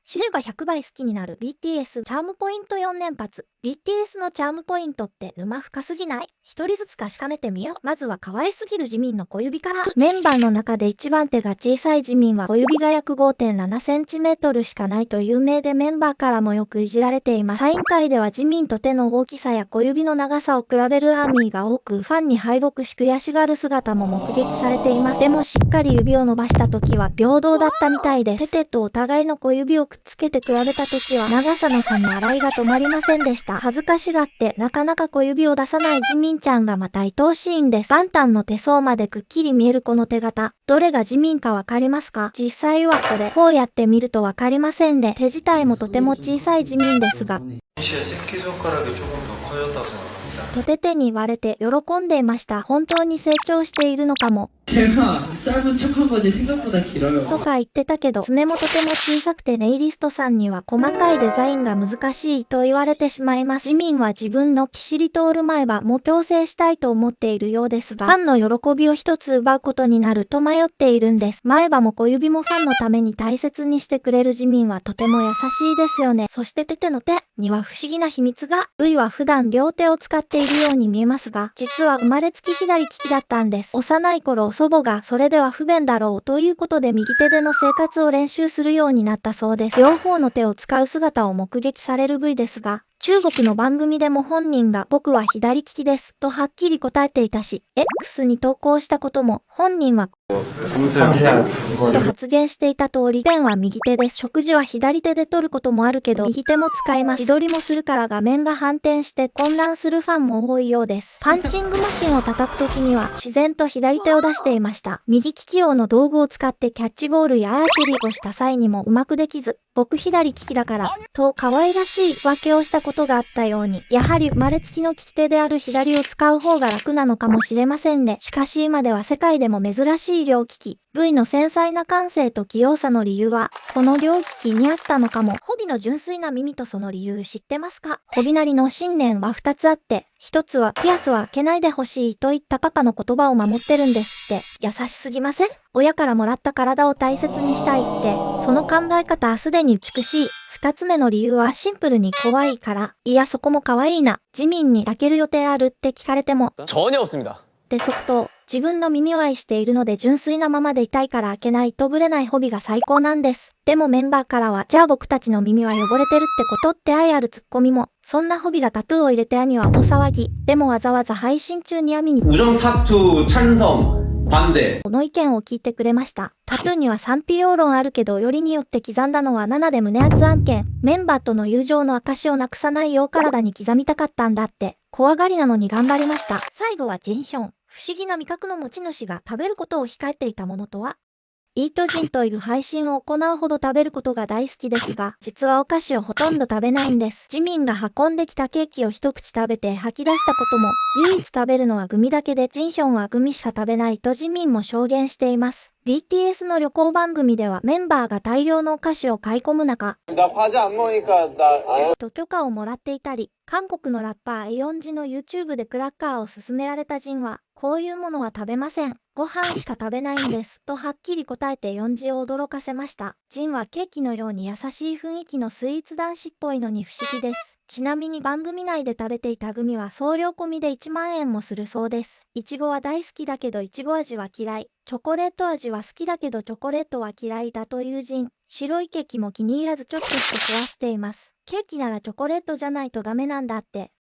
知れば100倍好きになる BTS チャームポイント4連発。BTS のチャームポイントって沼深すぎない？一人ずつ確かめてみよう。まずは可愛すぎるジミンの小指から。メンバーの中で一番手が小さいジミンは小指が約 5.7cm しかないと有名でメンバーからもよくいじられています。サイン会ではジミンと手の大きさや小指の長さを比べるアーミーが多く、ファンに敗北し悔しがる姿も目撃されています。でもしっかり指を伸ばした時は平等だったみたいです。手とお互いの小指をくっつけて比べた時は長さの差に笑いが止まりませんでした。恥ずかしがってなかなか小指を出さないジミンちゃんがまた愛おしいんです。バンタンの手相までくっきり見えるこの手形。どれがジミンかわかりますか？実際はこれ、こうやって見るとわかりませんで、手自体もとても小さいジミンですが、とて手に割れて喜んでいました。本当に成長しているのかも。とか言ってたけど、爪もとても小さくてネイリストさんには細かいデザインが難しいと言われてしまいます。ジミンは自分のキシリトール前歯も矯正したいと思っているようですが、ファンの喜びを一つ奪うことになると迷っているんです。前歯も小指もファンのために大切にしてくれるジミンはとても優しいですよね。そして手の手には不思議な秘密が。V は普段両手を使っているように見えますが、実は生まれつき左利きだったんです。幼い頃祖母がそれでは不便だろうということで右手での生活を練習するようになったそうです。両方の手を使う姿を目撃される V ですが、中国の番組でも本人が僕は左利きですとはっきり答えていたし、X に投稿したことも本人はと発言していた通り、ペンは右手です。食事は左手で取ることもあるけど、右手も使えます。自撮りもするから画面が反転して混乱するファンも多いようです。パンチングマシンを叩くときには自然と左手を出していました。右利き用の道具を使ってキャッチボールやアーチェリーをした際にもうまくできず、僕左利きだから、と可愛らしい言い訳をしたことがあったように、やはり生まれつきの利き手である左を使う方が楽なのかもしれませんね。しかし今では世界でも珍しい両利き。V の繊細な感性と器用さの理由は、この両利きにあったのかも。ホビの純粋な耳とその理由知ってますか？ホビなりの信念は2つあって、一つはピアスは開けないでほしいといったパパの言葉を守ってるんですって。優しすぎません？親からもらった体を大切にしたいって、その考え方はすでに美しい。二つ目の理由はシンプルに怖いから。いやそこも可愛いな。ジミンに開ける予定あるって聞かれても、전혀 없습니다。で即答。自分の耳を愛しているので純粋なままでいたいから開けないとぶれないホビが最高なんです。でもメンバーからは、じゃあ僕たちの耳は汚れてるってことって愛あるツッコミも。そんなホビがタトゥーを入れて網は大騒ぎ。でもわざわざ配信中に網に우정 타투 찬성 반대。この意見を聞いてくれました。タトゥーには賛否両論あるけど、よりによって刻んだのは7で胸熱案件。メンバーとの友情の証をなくさないよう体に刻みたかったんだって。怖がりなのに頑張りました。最後はジンヒョン。不思議な味覚の持ち主が食べることを控えていたものとは？イートジンという配信を行うほど食べることが大好きですが、実はお菓子をほとんど食べないんです。ジミンが運んできたケーキを一口食べて吐き出したことも、唯一食べるのはグミだけでジンヒョンはグミしか食べないとジミンも証言しています。BTS の旅行番組ではメンバーが大量のお菓子を買い込む中、と許可をもらっていたり、韓国のラッパーエヨンジの YouTube でクラッカーを勧められたジンは、こういうものは食べません。ご飯しか食べないんです。とはっきり答えてヨンジを驚かせました。ジンはケーキのように優しい雰囲気のスイーツ男子っぽいのに不思議です。ちなみに番組内で食べていたグミは送料込みで1万円もするそうです。いちごは大好きだけどいちご味は嫌い。チョコレート味は好きだけどチョコレートは嫌いだというジン。白いケーキも気に入らずちょっとして壊しています。ケーキならチョコレートじゃないとダメなんだって。